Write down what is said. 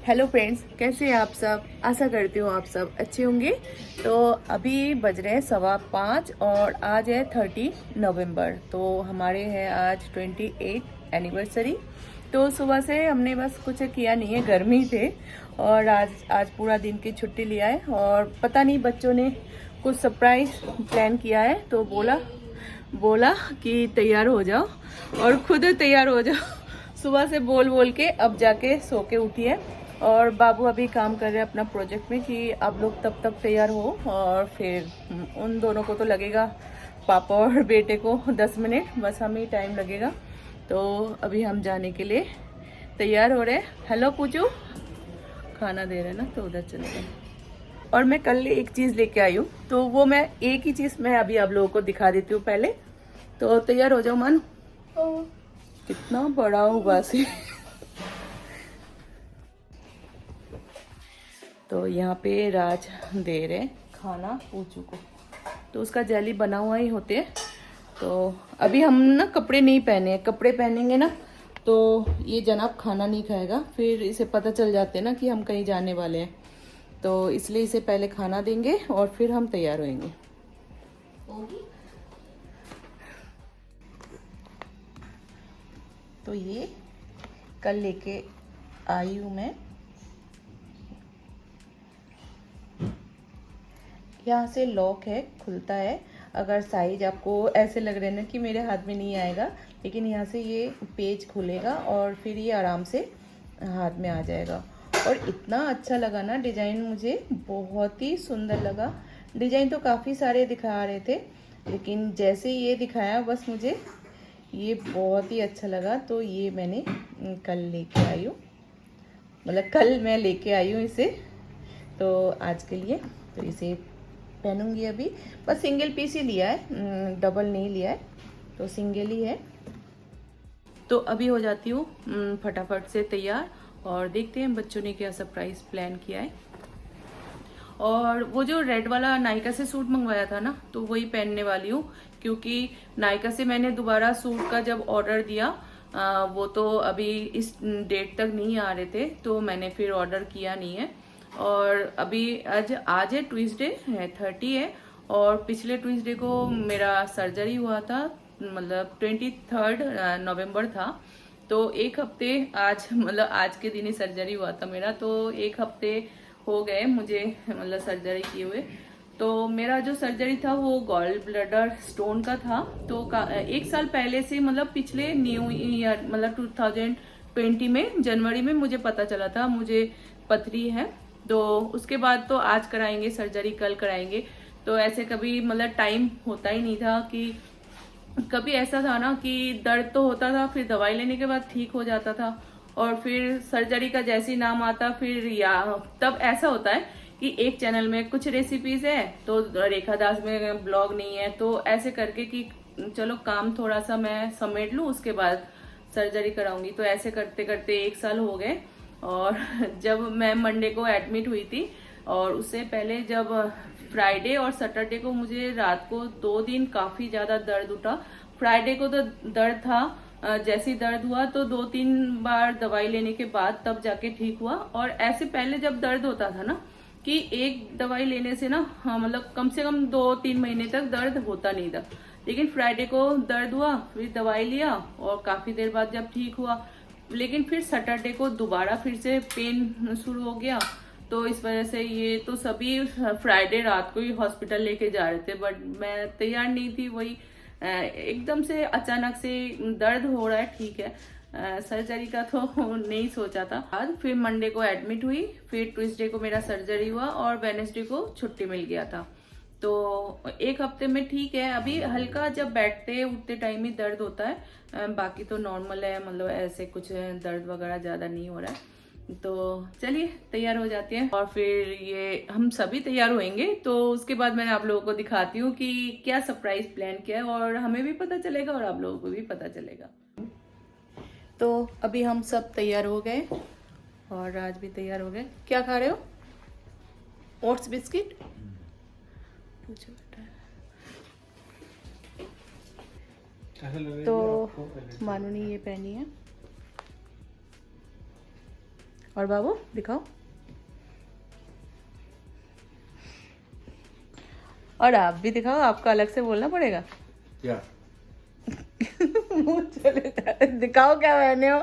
Hello friends, कैसे हैं आप सब। आशा करती हूँ आप सब अच्छे होंगे। तो अभी बज रहे हैं 5:15 और आज है 30 नवंबर। तो हमारे है आज 28 एनिवर्सरी। तो सुबह से हमने बस कुछ किया नहीं है, गर्मी थे और आज पूरा दिन की छुट्टी लिया है और पता नहीं बच्चों ने कुछ सरप्राइज प्लान किया है। तो बोला कि तैयार हो जाओ और खुद तैयार हो जाओ। सुबह से बोल बोल के अब जाके सो के उठी है और बाबू अभी काम कर रहे हैं अपना प्रोजेक्ट में कि आप लोग तब तक तैयार हो और फिर उन दोनों को तो लगेगा, पापा और बेटे को 10 मिनट, बस हमें टाइम लगेगा। तो अभी हम जाने के लिए तैयार हो रहे हैं। हेलो पूजू, खाना दे रहे हैं ना, तो उधर चले गए। और मैं कल एक चीज़ लेके आई हूँ, तो वो मैं एक ही चीज़ मैं अभी आप लोगों को दिखा देती हूँ पहले। तो तैयार हो जाओ मानो। कितना बड़ा हुआ सी। तो यहाँ पे राज दे रहे खाना पूछू को, तो उसका जेली बना हुआ ही होते हैं। तो अभी हम ना कपड़े नहीं पहने हैं, कपड़े पहनेंगे ना तो ये जनाब खाना नहीं खाएगा, फिर इसे पता चल जाते हैं ना कि हम कहीं जाने वाले हैं। तो इसलिए इसे पहले खाना देंगे और फिर हम तैयार होंगे। तो ये कल लेके आई हूँ मैं। यहाँ से लॉक है, खुलता है। अगर साइज आपको ऐसे लग रहे हैं ना कि मेरे हाथ में नहीं आएगा, लेकिन यहाँ से ये पेज खुलेगा और फिर ये आराम से हाथ में आ जाएगा। और इतना अच्छा लगा ना डिज़ाइन, मुझे बहुत ही सुंदर लगा। डिज़ाइन तो काफ़ी सारे दिखा रहे थे, लेकिन जैसे ये दिखाया बस मुझे ये बहुत ही अच्छा लगा। तो ये मैंने कल लेके आई हूँ, मतलब कल मैं लेके आई हूँ इसे, तो आज के लिए। तो इसे पहनूंगी अभी। बस सिंगल पीस ही लिया है, डबल नहीं लिया है, तो सिंगल ही है। तो अभी हो जाती हूँ फटाफट से तैयार और देखते हैं बच्चों ने क्या सरप्राइज प्लान किया है। और वो जो रेड वाला नायका से सूट मंगवाया था ना, तो वही पहनने वाली हूँ, क्योंकि नायका से मैंने दोबारा सूट का जब ऑर्डर दिया वो तो अभी इस डेट तक नहीं आ रहे थे, तो मैंने फिर ऑर्डर किया नहीं है। और अभी आज है ट्यूसडे है, 30 है, और पिछले ट्यूसडे को मेरा सर्जरी हुआ था, मतलब 23 नवंबर था। तो एक हफ्ते आज, मतलब आज के दिन ही सर्जरी हुआ था मेरा, तो एक हफ्ते हो गए मुझे मतलब सर्जरी किए हुए। तो मेरा जो सर्जरी था वो गॉल ब्लैडर स्टोन का था। तो एक साल पहले से, मतलब पिछले न्यू ईयर, मतलब 2020 में जनवरी में मुझे पता चला था मुझे पथरी है। तो उसके बाद तो आज कराएंगे सर्जरी, कल कराएंगे। तो ऐसे कभी मतलब टाइम होता ही नहीं था कि कभी ऐसा था ना कि दर्द तो होता था, फिर दवाई लेने के बाद ठीक हो जाता था, और फिर सर्जरी का जैसे ही नाम आता फिर, या तब ऐसा होता है कि एक चैनल में कुछ रेसिपीज है तो रेखा दास में ब्लॉग नहीं है, तो ऐसे करके कि चलो काम थोड़ा सा मैं समेट लूं, उसके बाद सर्जरी कराऊंगी। तो ऐसे करते करते एक साल हो गए। और जब मैं मंडे को एडमिट हुई थी, और उससे पहले जब फ्राइडे और सैटरडे को मुझे रात को 2 दिन काफी ज्यादा दर्द उठा। फ्राइडे को तो दर्द था, जैसे ही दर्द हुआ तो 2-3 बार दवाई लेने के बाद तब जाके ठीक हुआ। और ऐसे पहले जब दर्द होता था ना कि एक दवाई लेने से ना, हाँ, मतलब कम से कम 2-3 महीने तक दर्द होता नहीं था। लेकिन फ्राइडे को दर्द हुआ, फिर दवाई लिया और काफी देर बाद जब ठीक हुआ, लेकिन फिर सैटरडे को दोबारा फिर से पेन शुरू हो गया। तो इस वजह से ये तो सभी फ्राइडे रात को ही हॉस्पिटल लेके जा रहे थे, बट मैं तैयार नहीं थी। वही एकदम से अचानक से दर्द हो रहा है, ठीक है, सर्जरी का तो नहीं सोचा था। बाद फिर मंडे को एडमिट हुई, फिर ट्यूसडे को मेरा सर्जरी हुआ और वेडनेसडे को छुट्टी मिल गया था। तो एक हफ्ते में ठीक है। अभी हल्का जब बैठते उठते टाइम ही दर्द होता है, बाकी तो नॉर्मल है, मतलब ऐसे कुछ दर्द वगैरह ज्यादा नहीं हो रहा है। तो चलिए तैयार हो जाते हैं और फिर ये हम सभी तैयार होंगे, तो उसके बाद मैं आप लोगों को दिखाती हूँ कि क्या सरप्राइज प्लान किया है, और हमें भी पता चलेगा और आप लोगों को भी पता चलेगा। तो अभी हम सब तैयार हो गए और आज भी तैयार हो गए। क्या खा रहे हो? Oats biscuit. तो मानू ने ये पहनी है और बाबू दिखाओ। और आप भी दिखाओ, आपको अलग से बोलना पड़ेगा क्या? मुंह चले जा रहे। दिखाओ क्या पहने हो।